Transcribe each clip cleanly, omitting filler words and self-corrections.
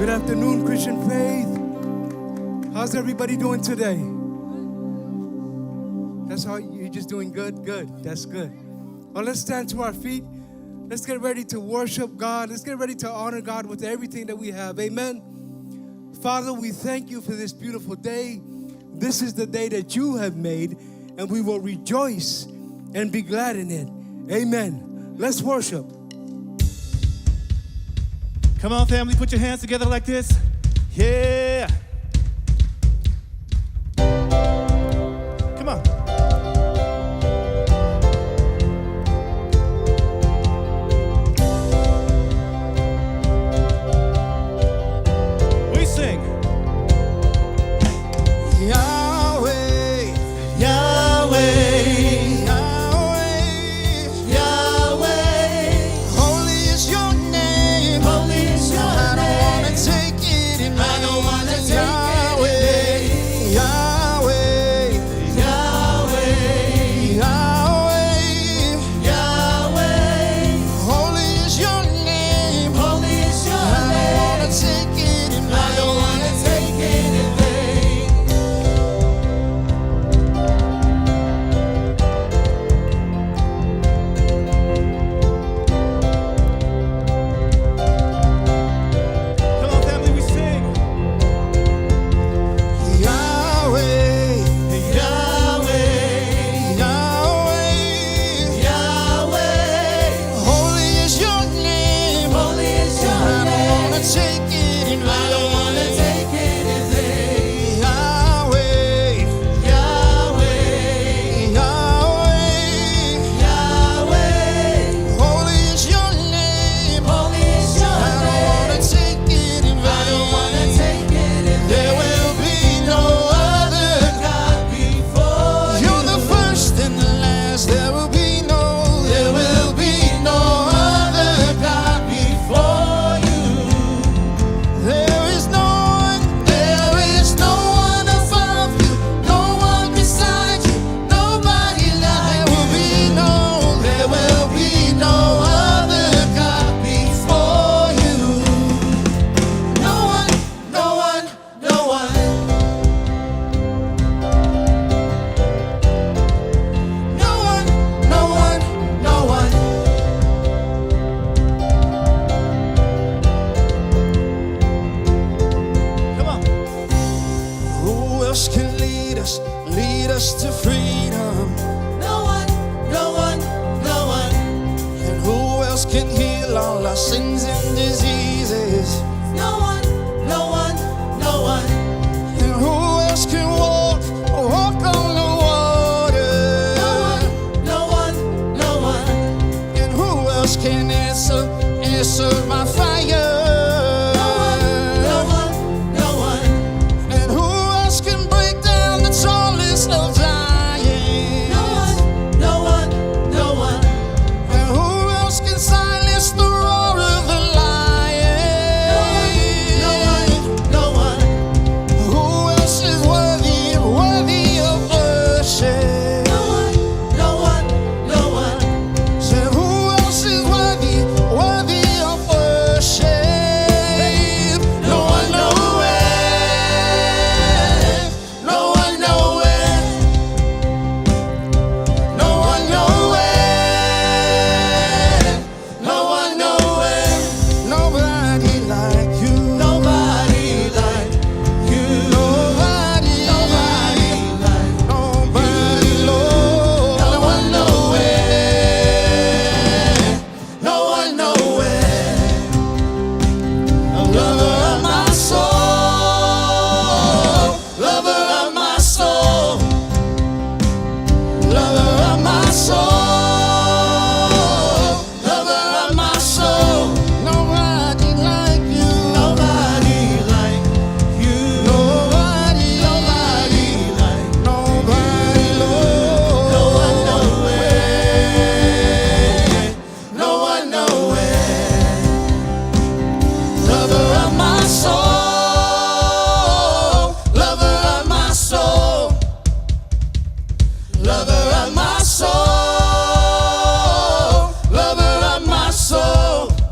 Good afternoon, Christian Faith. How's everybody doing today? That's how you're just doing good? Good. That's good. Well, let's stand to our feet. Let's get ready to worship God. Let's get ready to honor God with everything that we have. Amen. Father, we thank you for this beautiful day. This is the day that you have made, and we will rejoice and be glad in it. Amen. Let's worship. Come on, family, put your hands together like this. Yeah. Come on. We sing. Yahweh, Yahweh.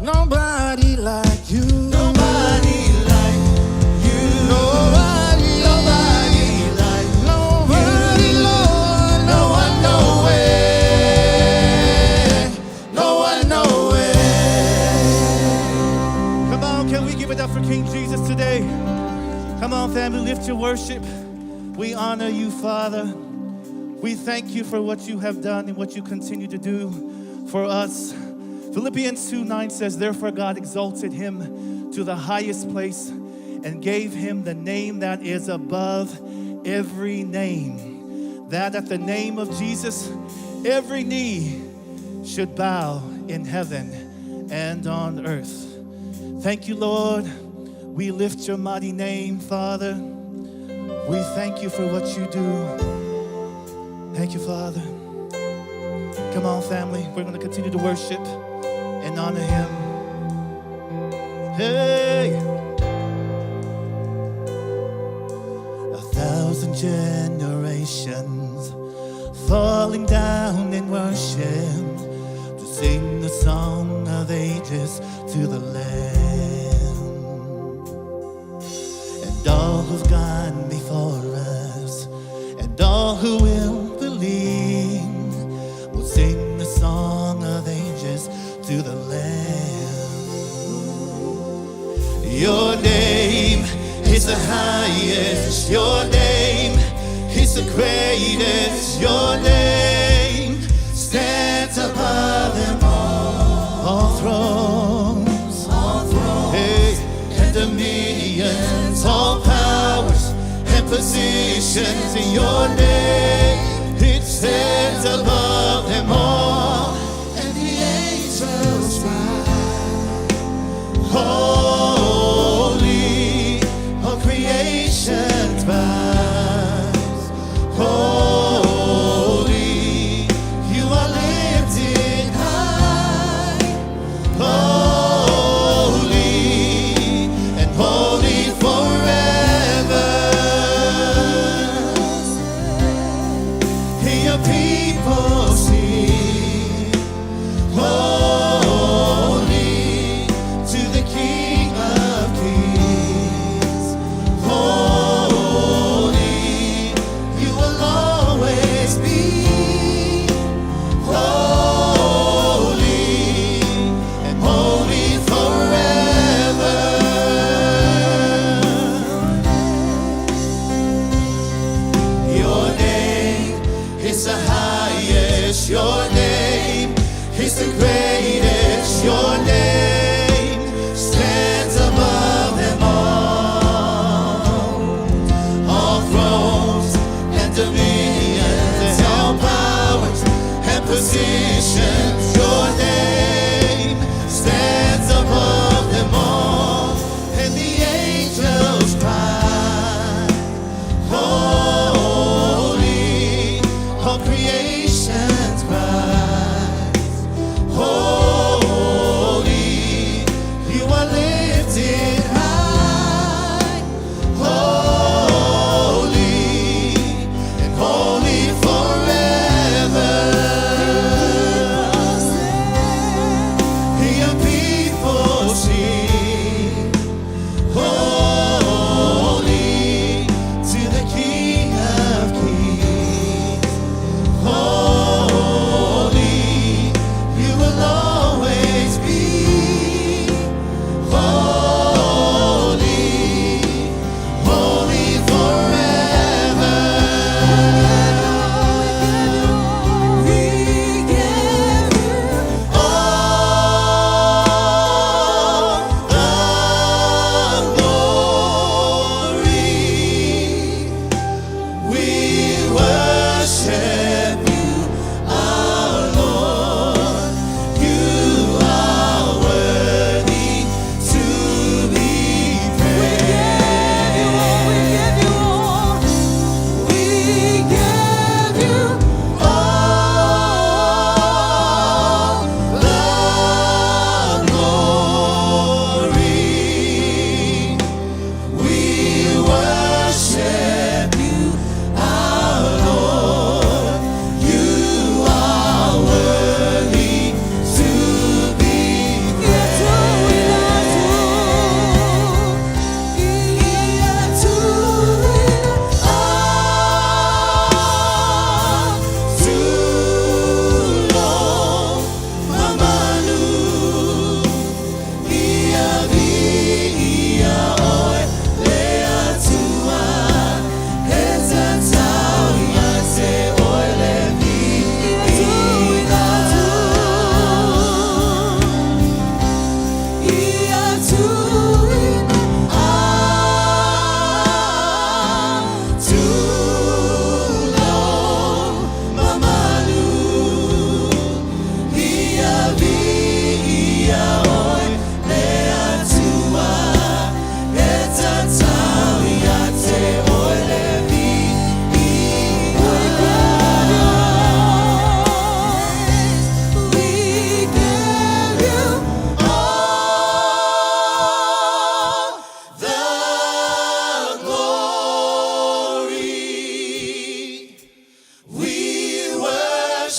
Nobody like you. Nobody like worship. We honor you, Father. We thank you for what you have done and what you continue to do for us. Philippians 2:9 says, therefore God exalted him to the highest place and gave him the name that is above every name, that at the name of Jesus every knee should bow in heaven and on earth. Thank you, Lord. We lift your mighty name, Father. We thank you for what you do. Thank you, Father. Come on, family. We're going to continue to worship and honor him. Hey! 1,000 generations falling down in worship to sing the song of ages to the Lamb. And all who've gone before us and all who will believe will sing the song of ages to the Lamb. Your name is the highest, your name is the greatest, your name stands above them all thrones, hey, and dominions, all powers and positions. In your name, it stands above them all, and the angels cry, holy, all creation bows, holy, you are lifted high, holy, and holy forever. Hear your people sing, holy, to the King of Kings, holy, you will always be, holy, and holy forever. Your name is the highest, your name is the greatest, your name stands above them all thrones and dominions and all powers and positions. Your name stands above them all, and the angels cry, holy, all creation's cries, holy, you are lifted high, holy, and holy forever. Hear your people sing, holy, to the King of Kings, holy,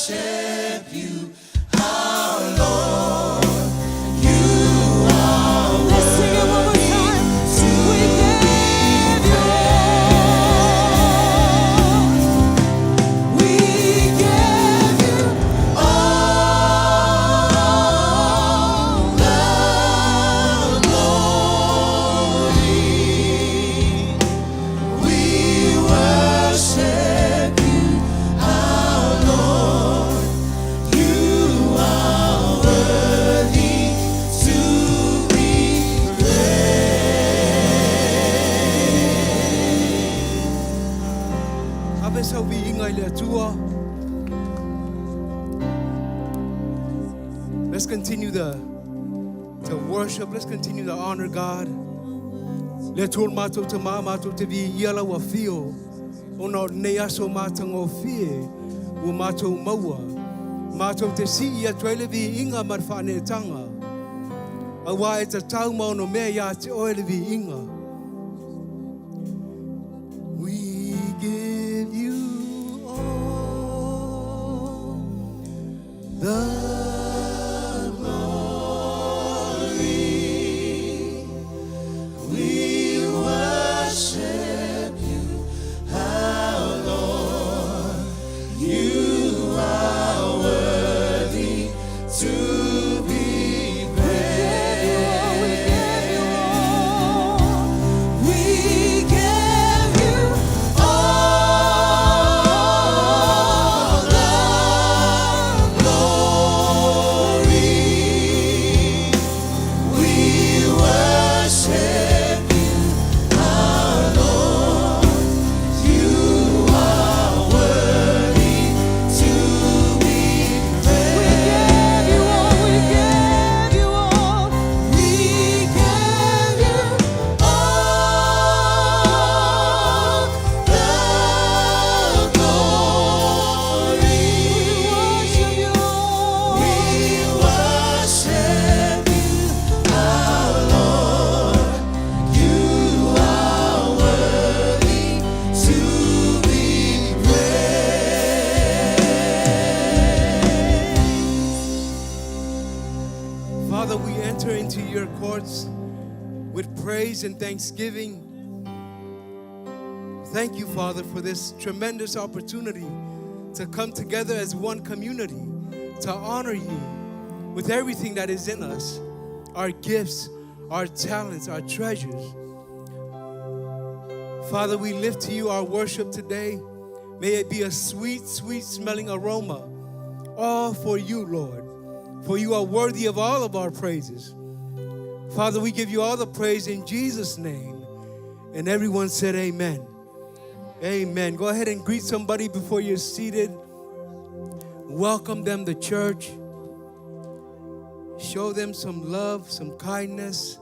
worship you, our Lord. You are Let's sing it one more time. We give you all. We give you all the glory. We worship you, our Lord. You are worthy to be Abe sa vi ingai le atua. Let's continue to worship. Let's continue to honor God. Le tol mato te ma mato te vi iala wa fio. Ono ne aso matango fie. Wa mato maua. Mato te si ia tuele vi inga marfane tanga. Awa e te tau ma ono mea ia te oele vi inga. We give you all the We worship you, our Lord. You are worthy to be praised. We give you all the Glory. We worship you, our Lord. You are worthy to be praised. We give you all. We give you all The glory. We worship you. We worship you, our Lord. You are worthy to be praised. Father, we enter into your courts with praise and thanksgiving. Thank you, Father, for this tremendous opportunity to come together as one community, to honor you with everything that is in us, our gifts, our talents, our treasures. Father, we lift to you our worship today. May it be a sweet, sweet smelling aroma, all for you, Lord. For you are worthy of all of our praises. Father, we give you all the praise in Jesus' name. And everyone said amen. Amen. Go ahead and greet somebody before you're seated. Welcome them to church. Show them some love, some kindness.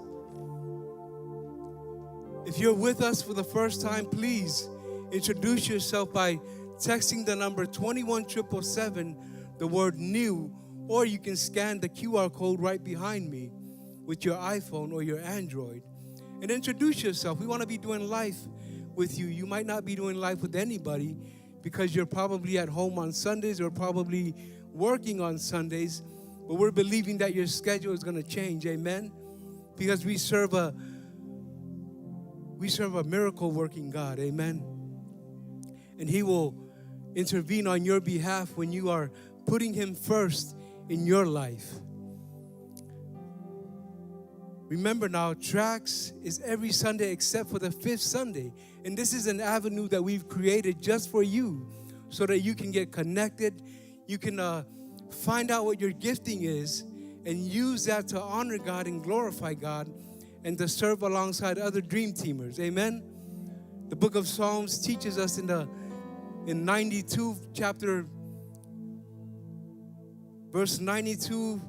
If you're with us for the first time, please introduce yourself by texting the number 21777, the word new, or you can scan the QR code right behind me with your iPhone or your Android and introduce yourself. We want to be doing life with you. You might not be doing life with anybody because you're probably at home on Sundays or probably working on Sundays, but we're believing that your schedule is going to change. Amen. Because we serve a miracle working God. Amen. And he will intervene on your behalf when you are putting him first in your life. Remember now, tracks is every Sunday except for the 5th Sunday. And this is an avenue that we've created just for you so that you can get connected. You can find out what your gifting is and use that to honor God and glorify God and to serve alongside other dream teamers. Amen. The book of Psalms teaches us in 92 chapter verse 92,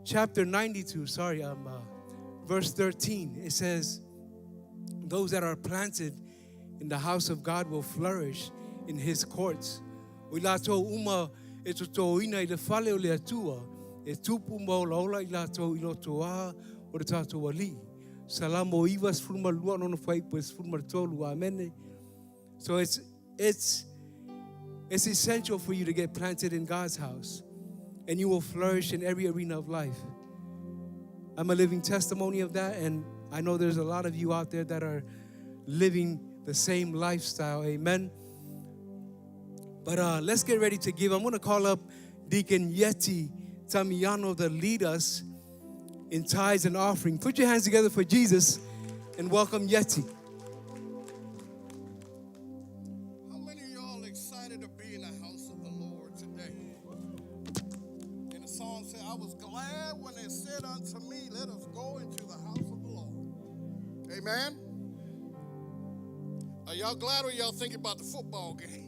chapter 92, verse 13, it says, those that are planted in the house of God will flourish in his courts. Ulato uma etuto ina ile fale ole atua e tupu mo laola ilato ilotoa o tato wali. Salamo ivas furma luano no fai pues furma tolu. Amen. So it's It's essential for you to get planted in God's house, and you will flourish in every arena of life. I'm a living testimony of that, and I know there's a lot of you out there that are living the same lifestyle. Amen. But let's get ready to give. I'm going to call up Deacon Yeti Tamiano to lead us in tithes and offering. Put your hands together for Jesus and welcome Yeti. How many of y'all excited to be in the house of the Lord today? And the song said, I was glad when they said unto me, let us go into the house of the Lord. Amen? Are y'all glad or y'all thinking about the football game?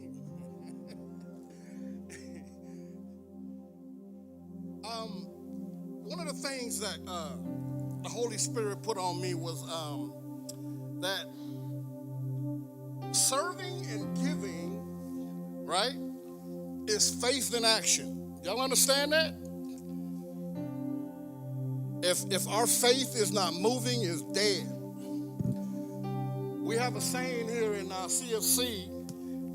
One of the things that the Holy Spirit put on me was that serving and giving, right, is faith in action. Y'all understand that? If our faith is not moving, it's dead. We have a saying here in CFC,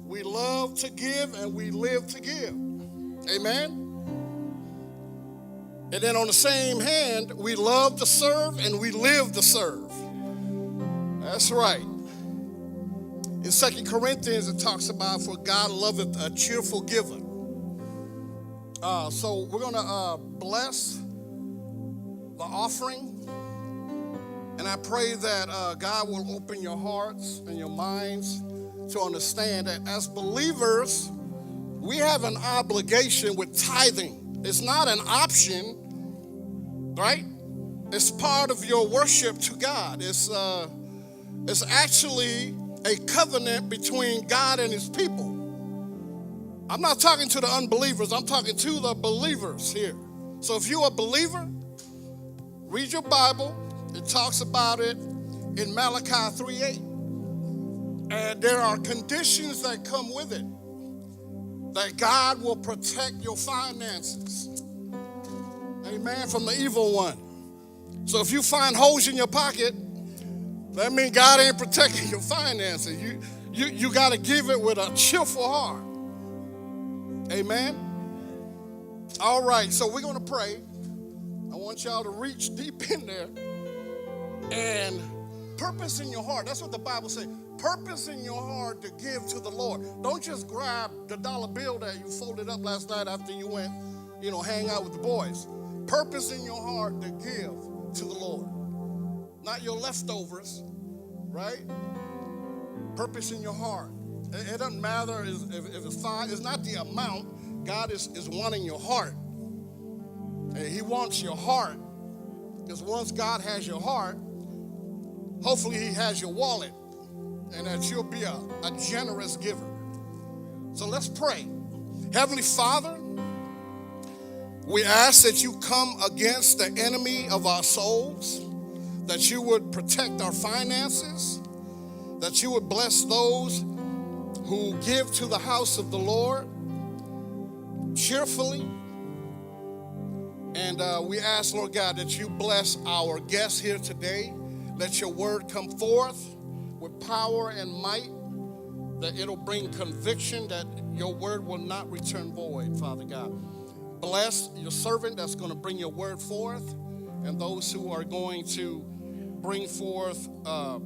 we love to give and we live to give. Amen? And then on the same hand, we love to serve and we live to serve. That's right. In 2 Corinthians, it talks about, for God loveth a cheerful giver. So we're going to bless the offering. And I pray that God will open your hearts and your minds to understand that as believers, we have an obligation with tithing. It's not an option, right? It's part of your worship to God. It's actually a covenant between God and his people. I'm not talking to the unbelievers. I'm talking to the believers here. So if you're a believer, read your Bible. It talks about it in Malachi 3:8. And there are conditions that come with it. That God will protect your finances. Amen. From the evil one. So if you find holes in your pocket, that means God ain't protecting your finances. You got to give it with a cheerful heart. Amen. All right, so we're going to pray. I want y'all to reach deep in there and purpose in your heart. That's what the Bible says. Purpose in your heart to give to the Lord. Don't just grab the dollar bill that you folded up last night after you went, hang out with the boys. Purpose in your heart to give to the Lord. Not your leftovers, right? Purpose in your heart. It doesn't matter if it's fine. It's not the amount. God is wanting your heart. And he wants your heart. Because once God has your heart, hopefully he has your wallet. And that you'll be a generous giver. So let's pray. Heavenly Father, we ask that you come against the enemy of our souls, that you would protect our finances, that you would bless those who give to the house of the Lord cheerfully. And we ask, Lord God, that you bless our guests here today. Let your word come forth with power and might, that it'll bring conviction, that your word will not return void, Father God. Bless your servant that's going to bring your word forth, and those who are going to bring forth a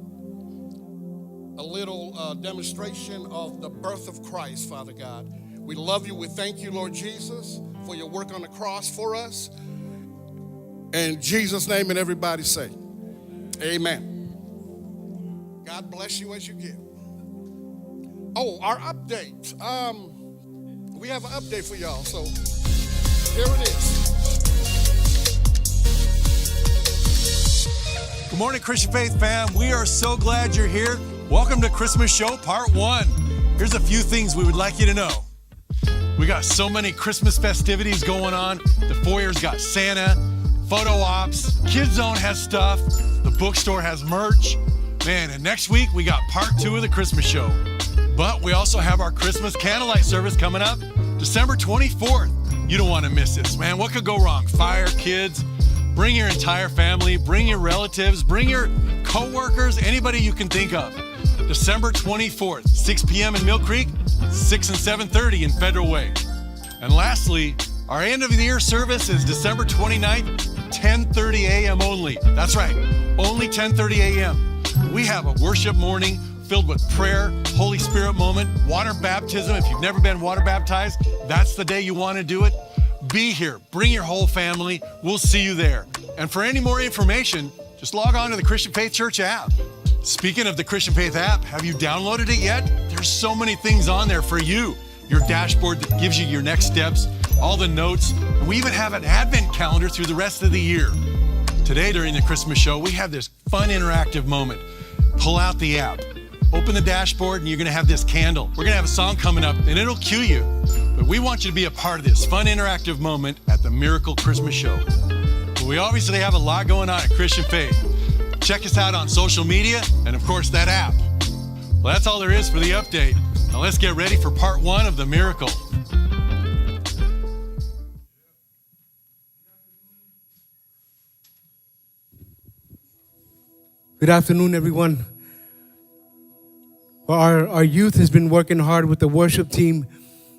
little demonstration of the birth of Christ, Father God. We love you. We thank you, Lord Jesus, for your work on the cross for us. In Jesus' name, and everybody say, amen. God bless you as you give. Oh, our update. We have an update for y'all, so here it is. Good morning, Christian Faith fam. We are so glad you're here. Welcome to Christmas Show Part 1. Here's a few things we would like you to know. We got so many Christmas festivities going on. The foyer's got Santa, photo ops, Kids Zone has stuff, the bookstore has merch. Man, and next week we got Part 2 of the Christmas Show. But we also have our Christmas candlelight service coming up December 24th. You don't want to miss this, man. What could go wrong? Fire, kids, bring your entire family, bring your relatives, bring your co-workers, anybody you can think of. December 24th, 6 p.m. in Mill Creek, 6 and 7:30 in Federal Way. And lastly, our end of the year service is December 29th, 10:30 a.m. only. That's right, only 10:30 a.m. We have a worship morning filled with prayer, Holy Spirit moment, water baptism. If you've never been water baptized, that's the day you want to do it. Be here. Bring your whole family. We'll see you there. And for any more information, just log on to the Christian Faith Church app. Speaking of the Christian Faith app, have you downloaded it yet? There's so many things on there for you. Your dashboard that gives you your next steps, all the notes, and we even have an Advent calendar through the rest of the year. Today, during the Christmas show, we have this fun interactive moment. Pull out the app, open the dashboard, and you're gonna have this candle. We're gonna have a song coming up, and it'll cue you. But we want you to be a part of this fun interactive moment at the Miracle Christmas Show. But we obviously have a lot going on at Christian Faith. Check us out on social media, and of course, that app. Well, that's all there is for the update. Now let's get ready for part 1 of the Miracle. Good afternoon, everyone. Well, our youth has been working hard with the worship team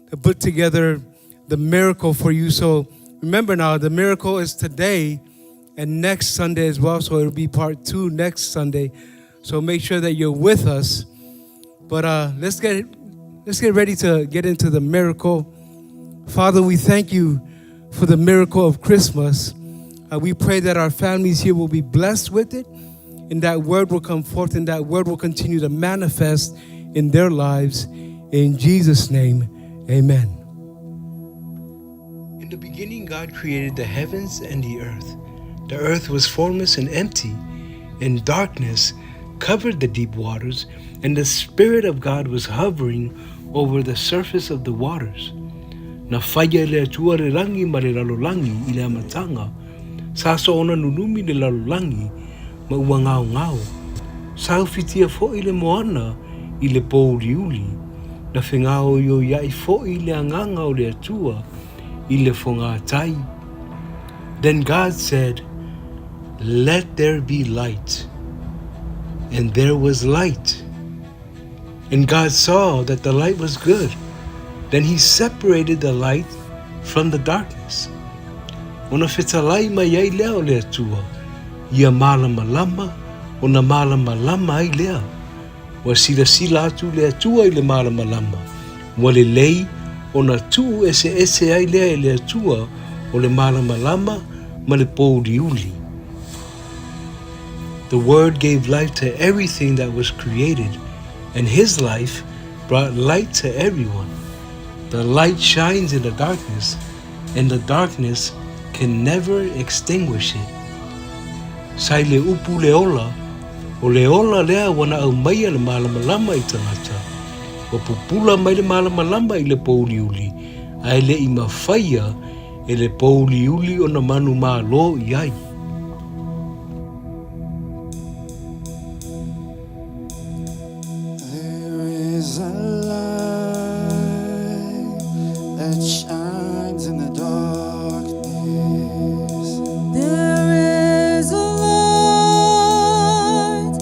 to put together the miracle for you. So remember now, the miracle is today and next Sunday as well. So it'll be part 2 next Sunday. So make sure that you're with us. But let's get ready to get into the miracle. Father, we thank you for the miracle of Christmas. We pray that our families here will be blessed with it, and that word will come forth, and that word will continue to manifest in their lives. In Jesus' name, amen. In the beginning, God created the heavens and the earth. The earth was formless and empty, and darkness covered the deep waters, and the Spirit of God was hovering over the surface of the waters. Na whaia le atua re rangi ma re lalolangi i le amatanga. Sa so ona nunumi le lalolangi ma ua ngau ngau. Sa ufitia fo i le moana i le pouliuli. Na whengao yo iai fo i le anganga o le atua i le whonga tai. Then God said, "Let there be light." And there was light. And God saw that the light was good. Then he separated the light from the darkness. Ona whetalai mai ai lea o le atua, ia malama lama, ona malama lama ai lea. Wa sila atu le atua i le malama lama. Wa le lei, ona tu ese ai lea i le atua o le malama lama ma le pouliuli. The Word gave life to everything that was created, and his life brought light to everyone. The light shines in the darkness, and the darkness can never extinguish it. Sai le upu le ola, o le ola lea wana au maia le malamalama I tangata. Wa pupula mai le malamalama I le pouliuli, ai le I mawhaia e le pouliuli o na manu malo iai. There's a light that shines in the darkness. There is a light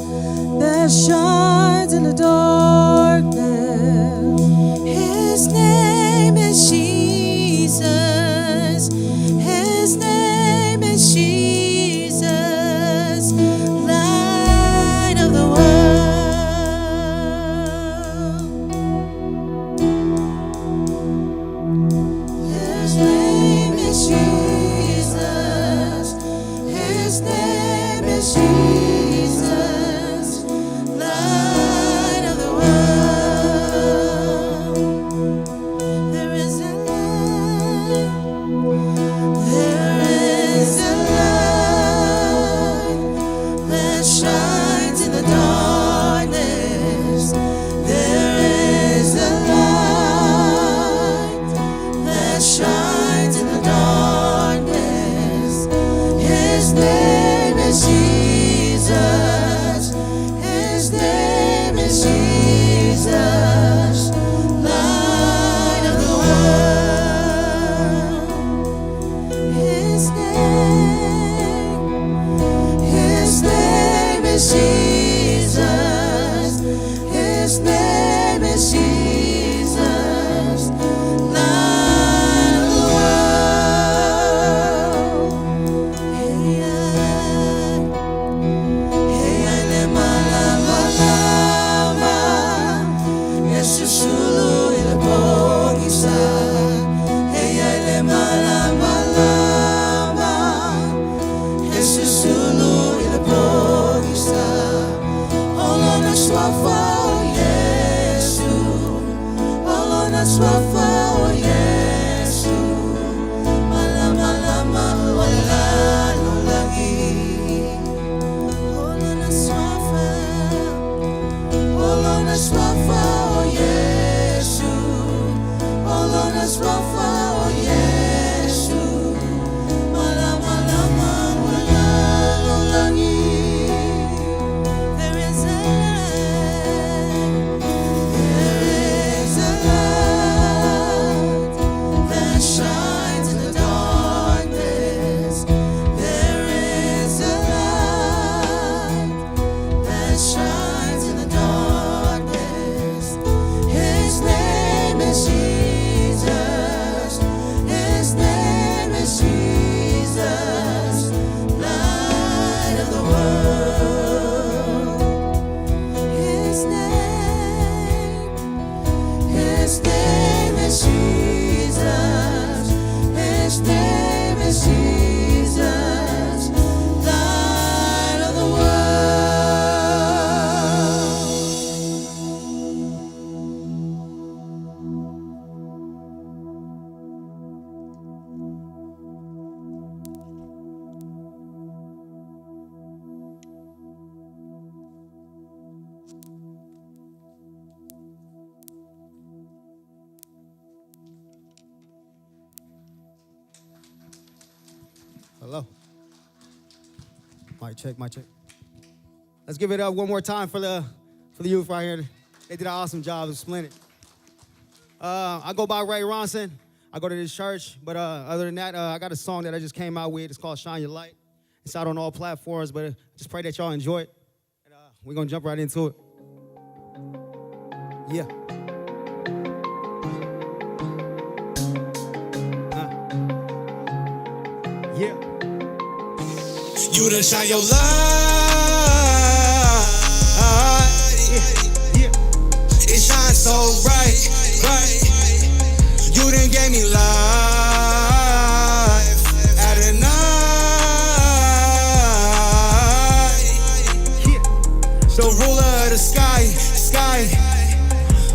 that shines in the darkness. His name is Jesus. His name is Jesus, light of the world. His name is Jesus. His name is Jesus, light of the world. There is a light. There is a light that shines in the darkness. There is a light that shines in the darkness. Jesus, light of the world. Hello. Mic check, mic check. Let's give it up one more time for the youth right here. They did an awesome job. It was splendid. I go by Ray Ronson. I go to this church, but other than that, I got a song that I just came out with. It's called Shine Your Light. It's out on all platforms, but just pray that y'all enjoy it. And we're going to jump right into it. Yeah. Yeah. You done shine your light. Yeah. It shines so bright, bright. You done gave me life at a night. Yeah. The ruler of the sky, sky.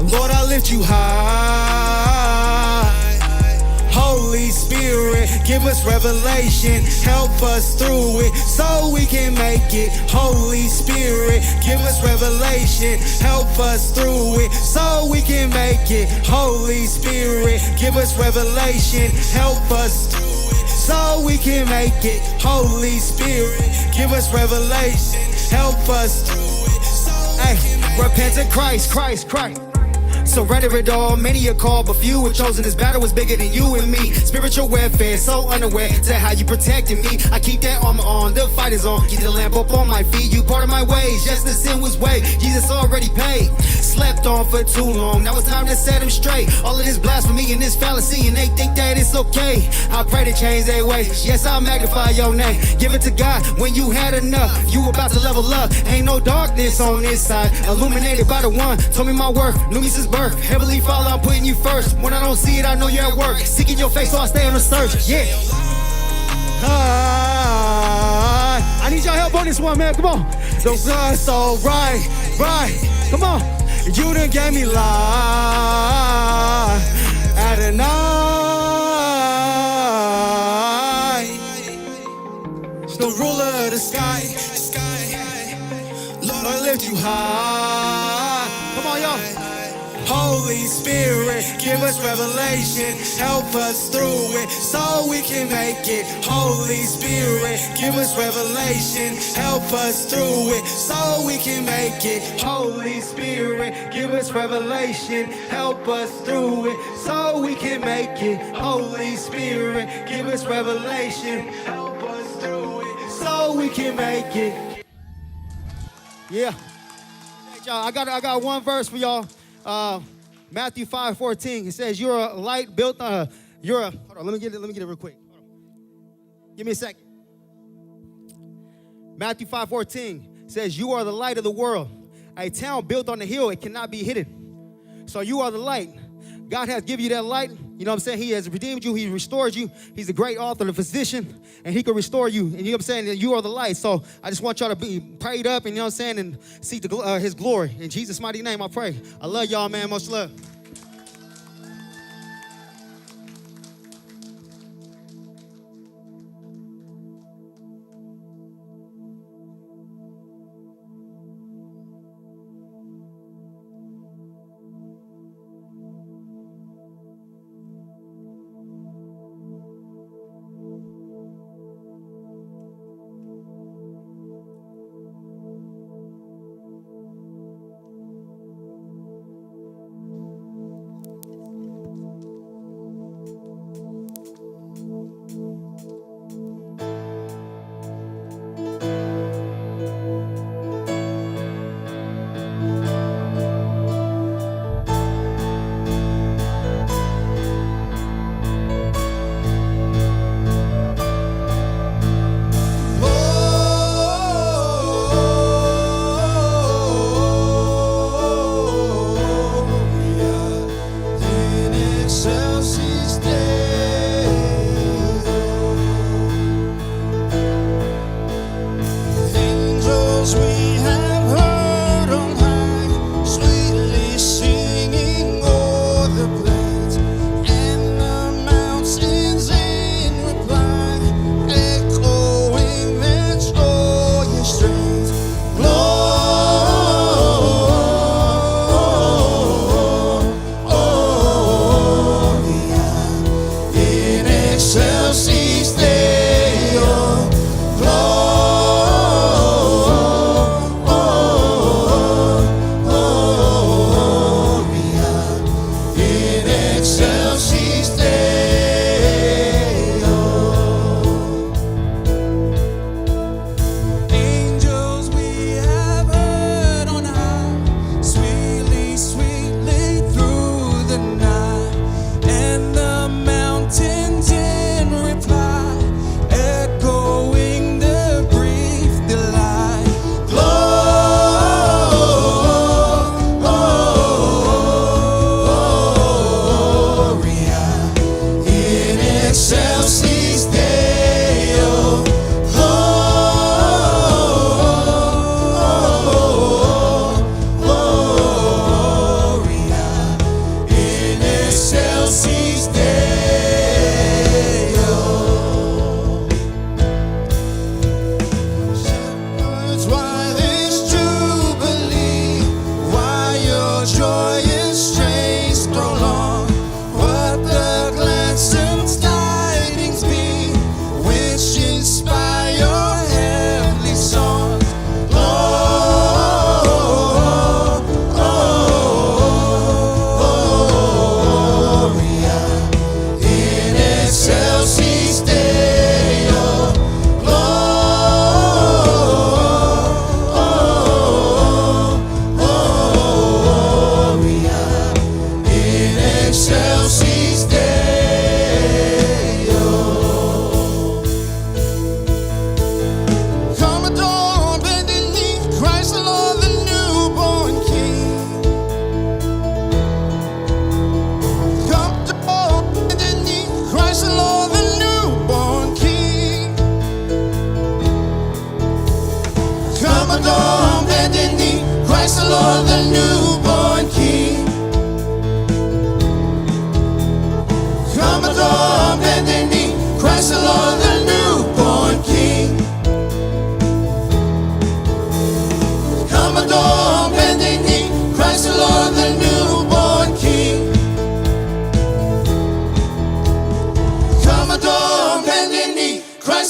Lord, I lift you high. Holy Spirit, give us revelation, help us through it so we can make it. Holy Spirit, give us revelation, help us through it so we can make it. Holy Spirit, give us revelation, help us through it so we can make it. Holy Spirit, give us revelation, help us through it so we can make it. Repent to Christ, Christ, Christ. Surrender it all, many are called, but few were chosen. This battle was bigger than you and me. Spiritual warfare, so unaware to how you protected me. I keep that armor on, the fight is on. Keep the lamp up on my feet, you part of my ways. Yes, the sin was way, Jesus already paid. Slept on for too long, now it's time to set him straight. All of this blasphemy and this fallacy, and they think that it's okay. I pray to change their ways, yes, I'll magnify your name. Give it to God when you had enough. You about to level up, ain't no darkness on this side. Illuminated by the one, told me my worth, knew me since birth. Heavenly Father, I'm putting you first. When I don't see it, I know you're at work. Seeking your face, so I stay on the search. Yeah. I need y'all help on this one, man. Come on. The sun's so bright, bright. Come on. You done gave me life at a night. The ruler of the sky, Lord, I lift you high. Come on, y'all. Holy Spirit, give us revelation, help us through it so we can make it. Holy Spirit, give us revelation, help us through it so we can make it. Holy Spirit, give us revelation, help us through it so we can make it. Holy Spirit, give us revelation, help us through it so we can make it. Yeah. Hey, y'all, I got one verse for y'all. Matthew 5:14. It says, "You're a light built on hold on, let me get it real quick. Hold on. Give me a second. Matthew 5:14 says, "You are the light of the world. A town built on a hill, it cannot be hidden." So you are the light. God has given you that light. You know what I'm saying? He has redeemed you. He restored you. He's a great author, the physician, and he can restore you. And you know what I'm saying? That you are the light. So I just want y'all to be prayed up, and you know what I'm saying, and seek his glory. In Jesus' mighty name, I pray. I love y'all, man. Much love.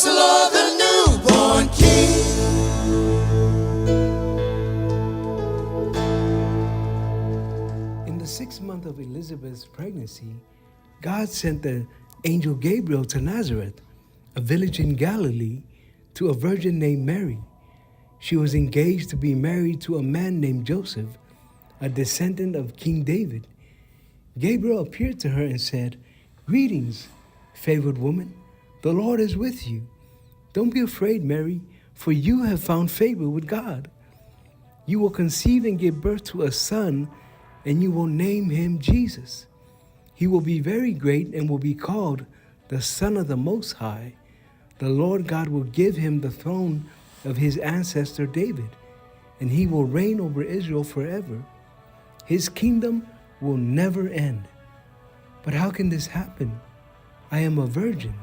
the Lord, the newborn King. In the 6th month of Elizabeth's pregnancy, God sent the angel Gabriel to Nazareth, a village in Galilee, to a virgin named Mary. She was engaged to be married to a man named Joseph, a descendant of King David. Gabriel appeared to her and said, "Greetings, favored woman. The Lord is with you. Don't be afraid, Mary, for you have found favor with God. You will conceive and give birth to a son, and you will name him Jesus. He will be very great and will be called the Son of the Most High. The Lord God will give him the throne of his ancestor David, and he will reign over Israel forever. His kingdom will never end." "But how can this happen? I am a virgin."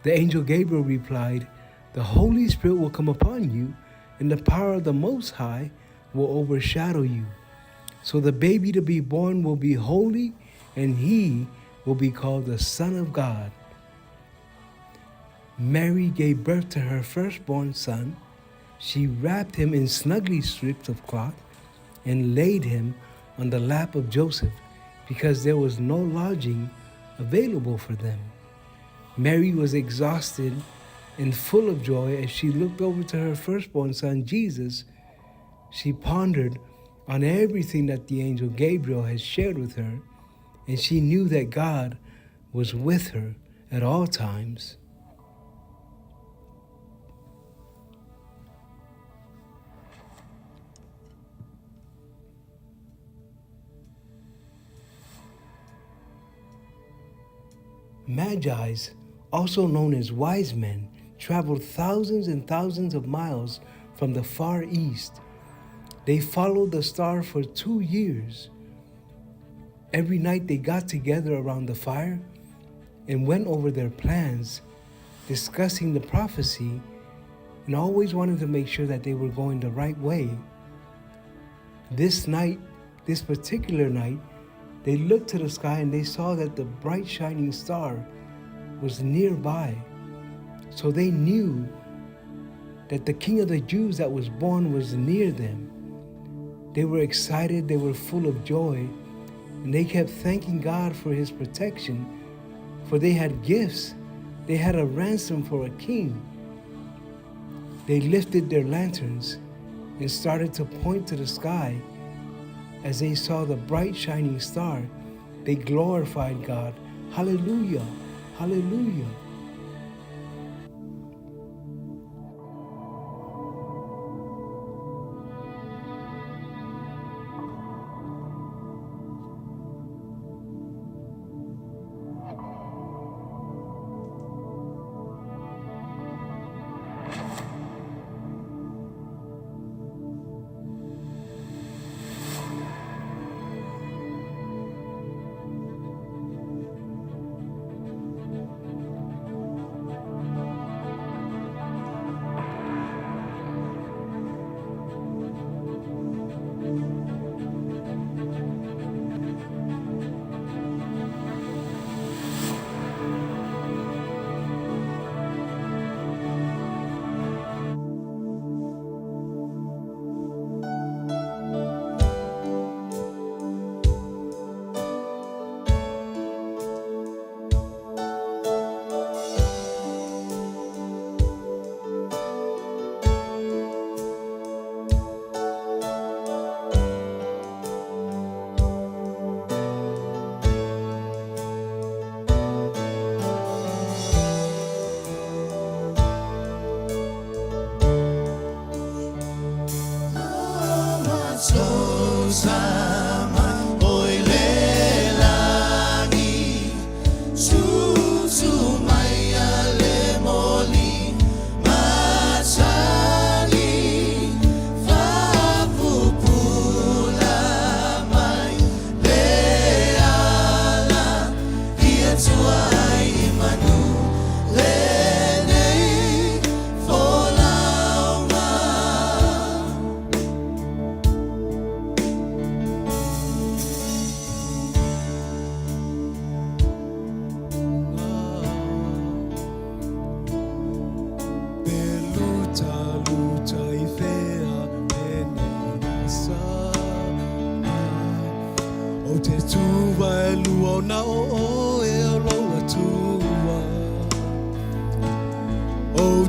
The angel Gabriel replied, "The Holy Spirit will come upon you, and the power of the Most High will overshadow you. So the baby to be born will be holy, and he will be called the Son of God." Mary gave birth to her firstborn son. She wrapped him in snuggly strips of cloth and laid him on the lap of Joseph, because there was no lodging available for them. Mary was exhausted and full of joy as she looked over to her firstborn son, Jesus. She pondered on everything that the angel Gabriel had shared with her, and she knew that God was with her at all times. Magi's, also known as wise men, traveled thousands and thousands of miles from the far east. They followed the star for 2 years. Every night they got together around the fire and went over their plans, discussing the prophecy, and always wanted to make sure that they were going the right way. This particular night, they looked to the sky and they saw that the bright shining star was nearby. So they knew that the King of the Jews that was born was near them. They were excited, they were full of joy, and they kept thanking God for his protection, for they had gifts. They had a ransom for a king. They lifted their lanterns and started to point to the sky. As they saw the bright shining star, they glorified God. Hallelujah, hallelujah.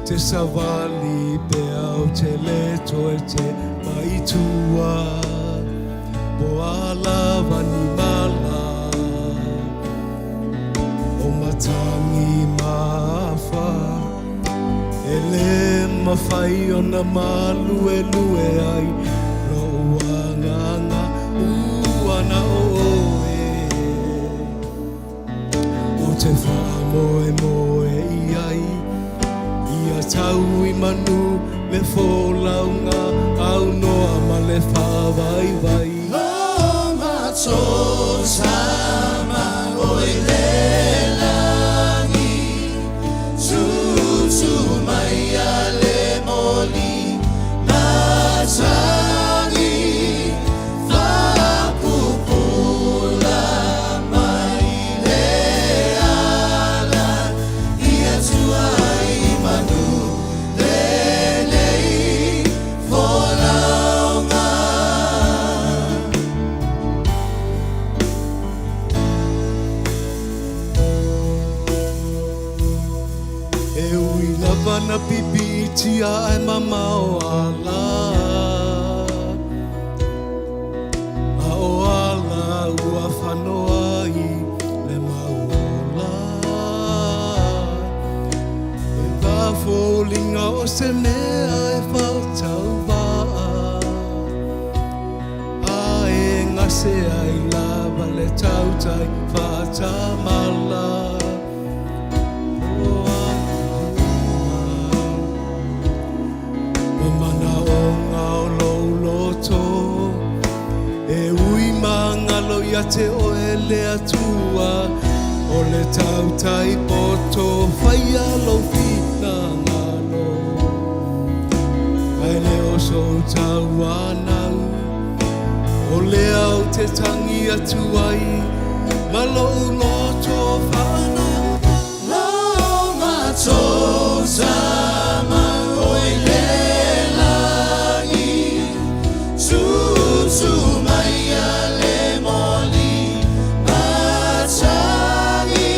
te savali pe au te leto e te maitua po ala vani mala o matangi mafa e le mawhai o na malu e lue ai no uanganga uana oe o te wha moe moe i ai ia tau i manu le fōlaunga au noa ma le whawai vai Loma Tosama oi le langi Tutu mai a le moli Matangi Whapupula mai le ala Ia tua i manu lelei Fōlaunga e ui lava na pipitia ai mama o ala a o ala ua whanoa i le maola e wawholinga o se mea e whautau waa a e ngase ai lava le tautai whatamala Mamana o ngao loloto e ui mangalo ia te oele atua o le tautai poto whaia lo fina ngalo ai le o so tau anau o le au te tangi atuai malo loto whanau Loma Tosama oi le langi Tutu mai a le moli Matangi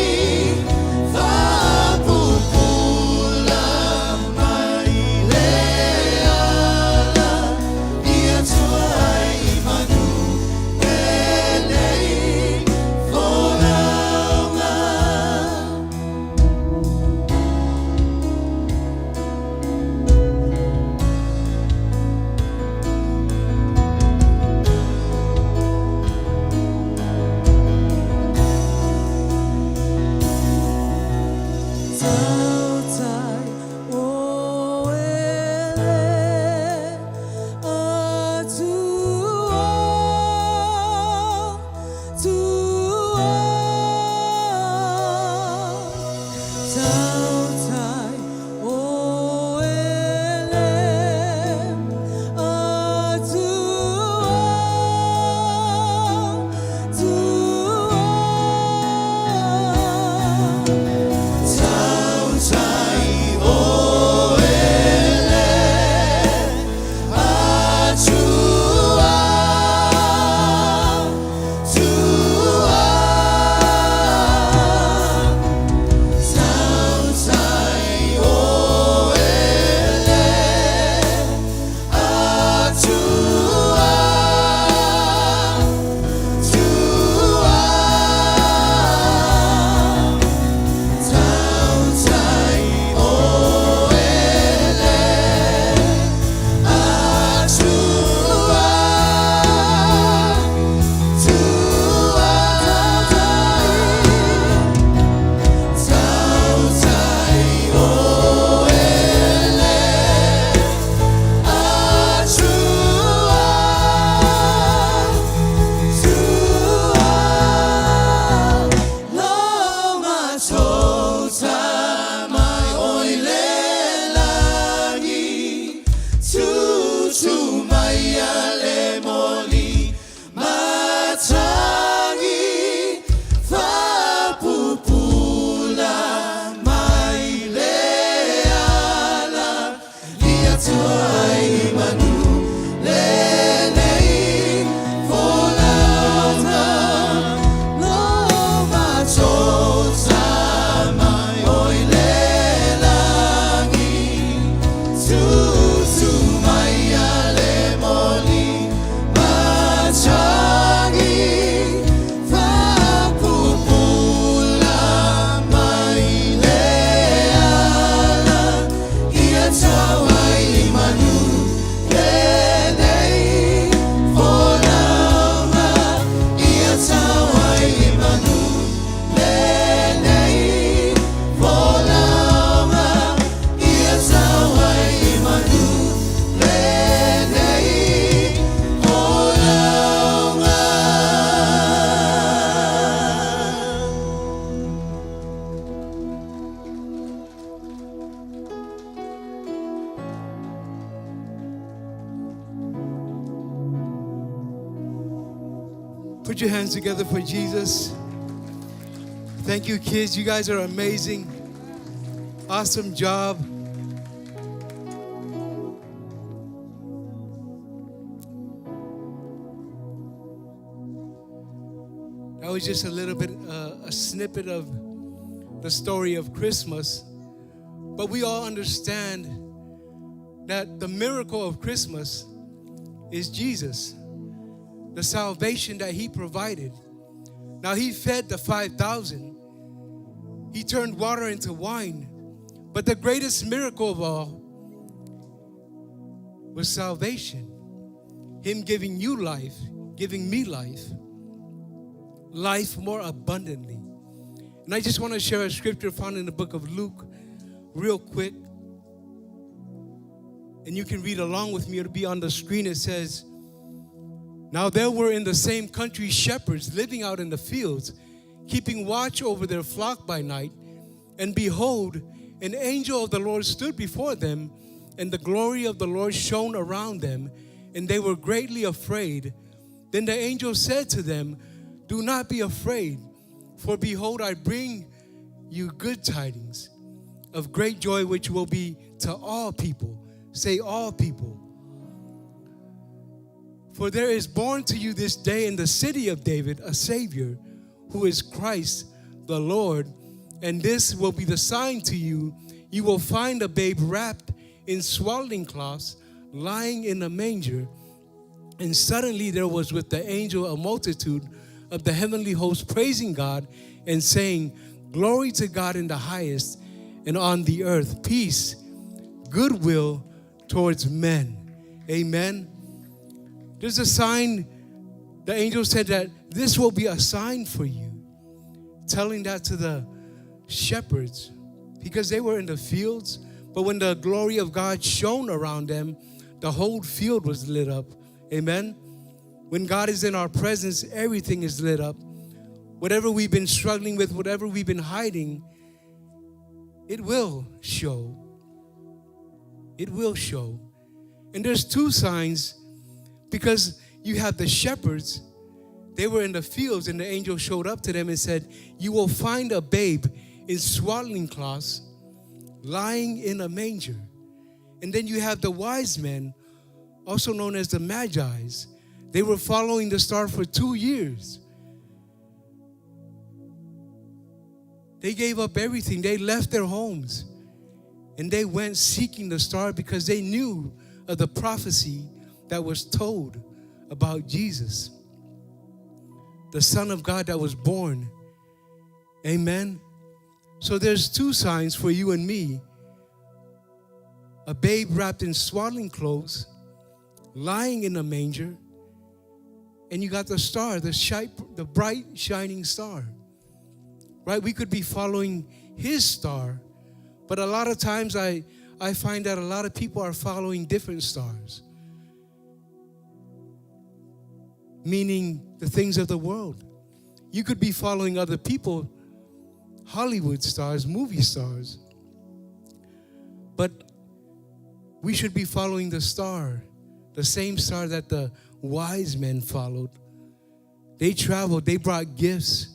Whapupula mai le ala Ia tua i manu lelei Fōlaunga Put your hands together for Jesus. Thank you, kids. You guys are amazing. Awesome job. That was just a little bit, a snippet of the story of Christmas. But we all understand that the miracle of Christmas is Jesus, the salvation that He provided. Now, He fed the 5,000. He turned water into wine. But the greatest miracle of all was salvation. Him giving you life, giving me life, life more abundantly. And I just want to share a scripture found in the book of Luke real quick. And you can read along with me. It'll be on the screen. It says, "Now there were in the same country shepherds living out in the fields, keeping watch over their flock by night. And behold, an angel of the Lord stood before them, and the glory of the Lord shone around them, and they were greatly afraid. Then the angel said to them, 'Do not be afraid, for behold, I bring you good tidings of great joy, which will be to all people.'" Say, all people. "For there is born to you this day in the city of David a Savior, who is Christ the Lord. And this will be the sign to you. You will find a babe wrapped in swaddling cloths, lying in a manger." And suddenly there was with the angel a multitude of the heavenly host praising God and saying, "Glory to God in the highest, and on the earth peace, goodwill towards men." Amen. There's a sign. The angel said that this will be a sign for you, telling that to the shepherds because they were in the fields. But when the glory of God shone around them, the whole field was lit up. Amen. When God is in our presence, everything is lit up. Whatever we've been struggling with, whatever we've been hiding, it will show. It will show. And there's two signs, because you have the shepherds. They were in the fields, and the angel showed up to them and said, "You will find a babe in swaddling cloths, lying in a manger." And then you have the wise men, also known as the Magi's. They were following the star for 2 years. They gave up everything. They left their homes, and they went seeking the star because they knew of the prophecy that was told about Jesus, the Son of God that was born. Amen. So there's two signs for you and me: a babe wrapped in swaddling clothes, lying in a manger, and you got the star, the bright shining star. Right? We could be following His star, but a lot of times I find that a lot of people are following different stars, meaning the things of the world. You could be following other people, Hollywood stars, movie stars, but we should be following the star, the same star that the wise men followed. They traveled, they brought gifts,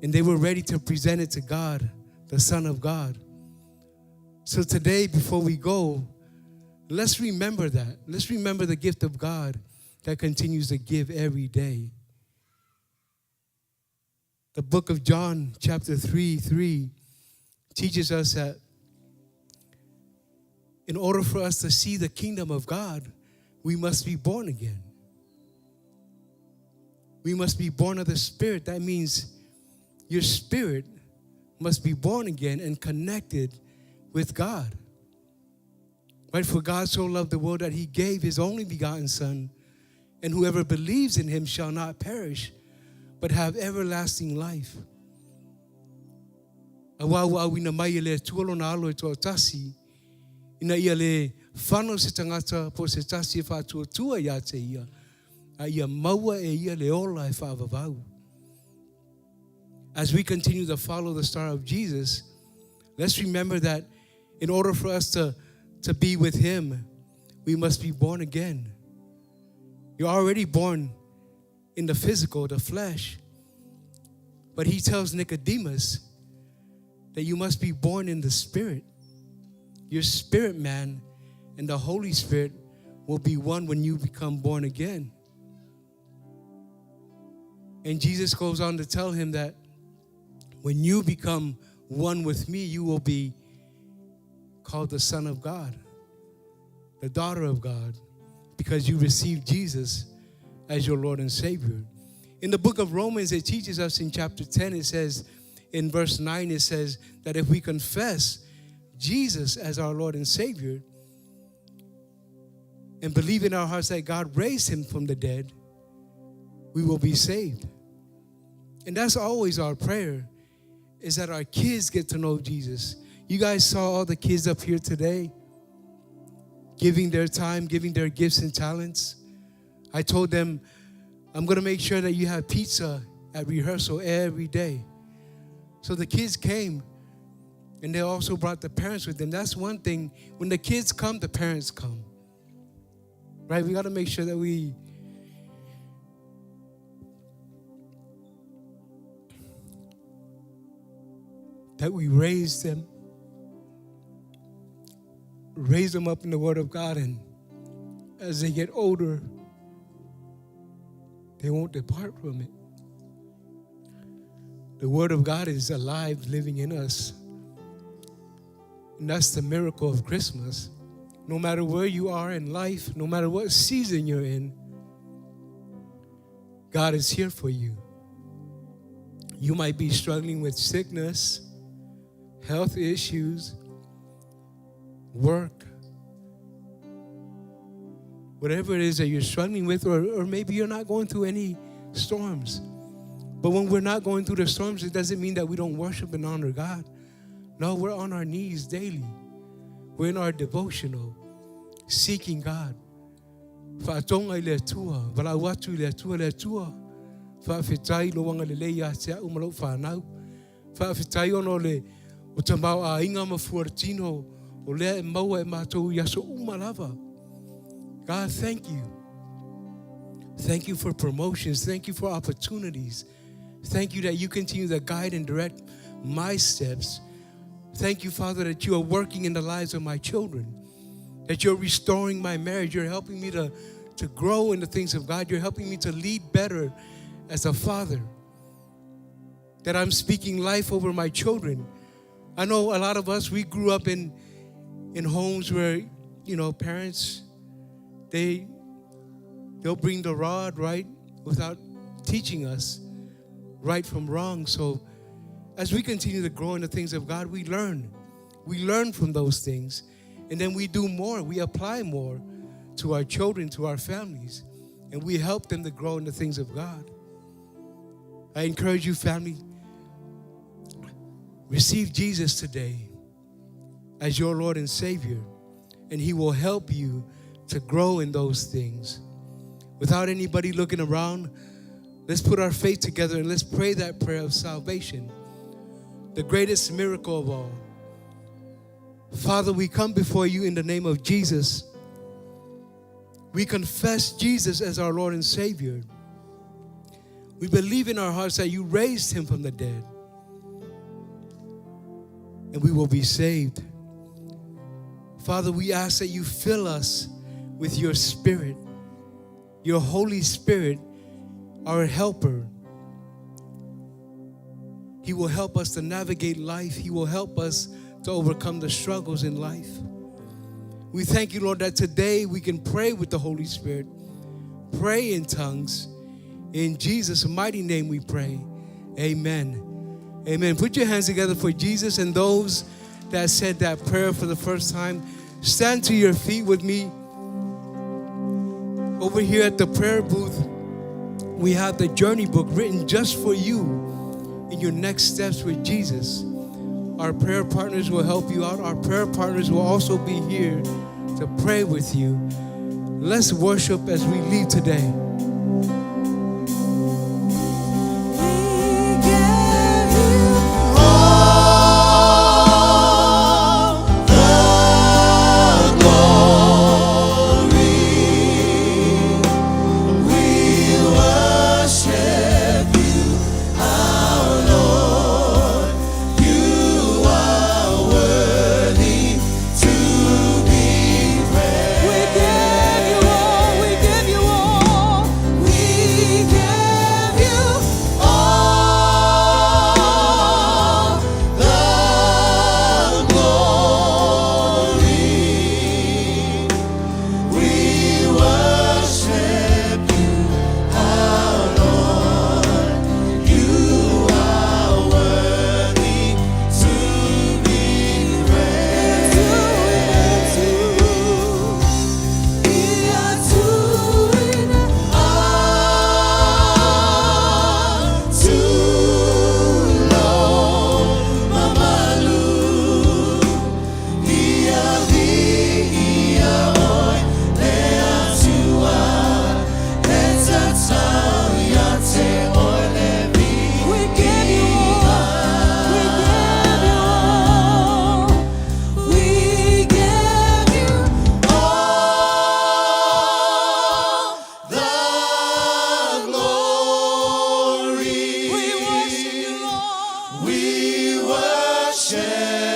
and they were ready to present it to God, the Son of God. So today, before we go, let's remember that. Let's remember the gift of God that continues to give every day. The book of John, chapter 3 teaches us that in order for us to see the kingdom of God, we must be born again. We must be born of the Spirit. That means your spirit must be born again and connected with God. Right? For God so loved the world that He gave His only begotten Son, and whoever believes in Him shall not perish, but have everlasting life. Awa wina mai le tuolo na alo e to Tosi, ina ia le whano se tangata po se tasi e whātua ia te ia, a ia maua e ia le ola e whaavavau. As we continue to follow the star of Jesus, let's remember that in order for us to be with Him, we must be born again. You're already born in the physical, the flesh. But he tells Nicodemus that you must be born in the Spirit. Your spirit man and the Holy Spirit will be one when you become born again. And Jesus goes on to tell him that when you become one with me, you will be called the Son of God, the daughter of God, because you received Jesus as your Lord and Savior. In the book of Romans, it teaches us in chapter 10, it says, in verse 9, it says that if we confess Jesus as our Lord and Savior and believe in our hearts that God raised him from the dead, we will be saved. And that's always our prayer, is that our kids get to know Jesus. You guys saw all the kids up here today giving their time, giving their gifts and talents. I told them, I'm going to make sure that you have pizza at rehearsal every day. So the kids came, and they also brought the parents with them. That's one thing. When the kids come, the parents come. Right? We got to make sure that we raise them up in the Word of God, and as they get older, they won't depart from it. The Word of God is alive, living in us. And that's the miracle of Christmas. No matter where you are in life, no matter what season you're in, God is here for you. You might be struggling with sickness, health issues, work, whatever it is that you're struggling with, or maybe you're not going through any storms. But when we're not going through the storms, it doesn't mean that we don't worship and honor God. No, we're on our knees daily. We're in our devotional, seeking God. Fa'atonga le tua, walawatu le tua le tua. Fa'afetai lo wanga le leia tea umalo whanau. Fa'afetai ono le utamau a inga mafuartino o lea e maua e mātou yaso umalava. God, thank you. Thank you for promotions. Thank you for opportunities. Thank you that you continue to guide and direct my steps. Thank you, Father, that you are working in the lives of my children, that you're restoring my marriage. You're helping me to grow in the things of God. You're helping me to lead better as a father, that I'm speaking life over my children. I know a lot of us, we grew up in homes where, parents, they'll bring the rod, right, without teaching us right from wrong. So as we continue to grow in the things of God, we learn. We learn from those things. And then we do more. We apply more to our children, to our families. And we help them to grow in the things of God. I encourage you, family, receive Jesus today as your Lord and Savior. And He will help you to grow in those things. Without anybody looking around, let's put our faith together and let's pray that prayer of salvation, the greatest miracle of all. Father, we come before you in the name of Jesus. We confess Jesus as our Lord and Savior. We believe in our hearts that you raised him from the dead, and we will be saved. Father, we ask that you fill us with your Spirit, your Holy Spirit, our helper. He will help us to navigate life. He will help us to overcome the struggles in life. We thank you, Lord, that today we can pray with the Holy Spirit, pray in tongues. In Jesus' mighty name we pray. Amen. Amen. Put your hands together for Jesus, and those that said that prayer for the first time, stand to your feet with me. Over here at the prayer booth, we have the journey book written just for you in your next steps with Jesus. Our prayer partners will help you out. Our prayer partners will also be here to pray with you. Let's worship as we leave today. We worship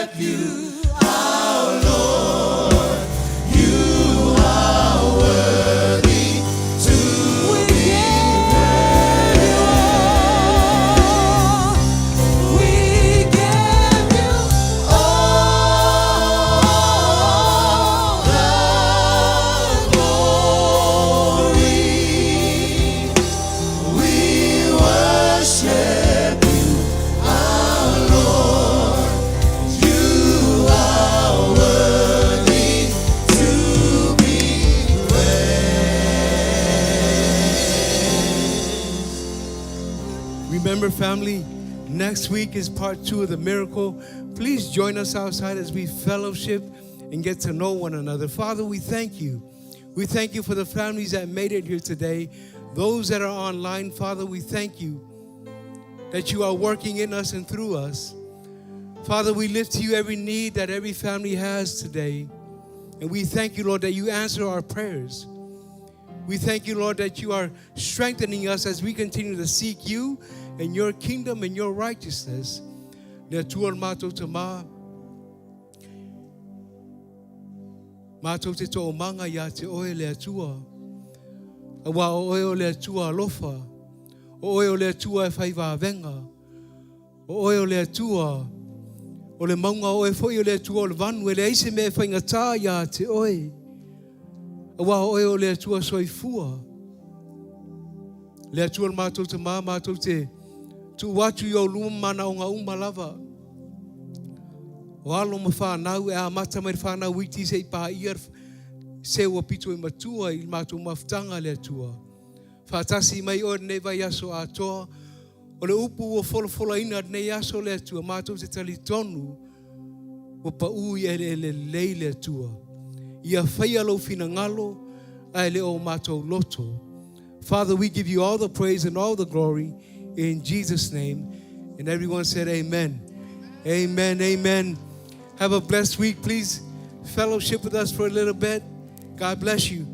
worship you, our Lord. You are worthy to We be give you all. We give you all the glory. We worship you, our Lord. You are worthy to be praised. Remember, family, next week is part 2 of the miracle. Please join us outside as we fellowship and get to know one another. Father, we thank you. We thank you for the families that made it here today. Those that are online, Father, we thank you that you are working in us and through us. Father, we lift to you every need that every family has today. And we thank you, Lord, that you answer our prayers. We thank you, Lord, that you are strengthening us as we continue to seek you and your kingdom and your righteousness. Nea tua mātou te mā. Mātou te tō manga ia te oe lea tua. Awa o oe o lea tua alofa. O oe o lea tua e whai wāwenga. O oe o lea tua. O le maunga oe foi o lea tua o le vanu. E le eise me e whainga tā ia te oe. Awa o oe o lea tua soifua. Lea tua mātou te mā, mātou te tu watu i o luma mana o ngā uma lava. O alo ma whanau e a mata mai whanau witi se i pā iar se ua pito i matua i mātou mawhtanga lea tua. Whātasi mai o nei vai aso a toa. O le upu o wholofola ina nei aso lea tua. Mātou te tali tonu o pa ui e le lei lea tua. Ia whai alo fina ngalo ai le o mātou loto. Father, we give you all the praise and all the glory in Jesus' name. And everyone said amen. Amen, amen. Have a blessed week. Please fellowship with us for a little bit. God bless you.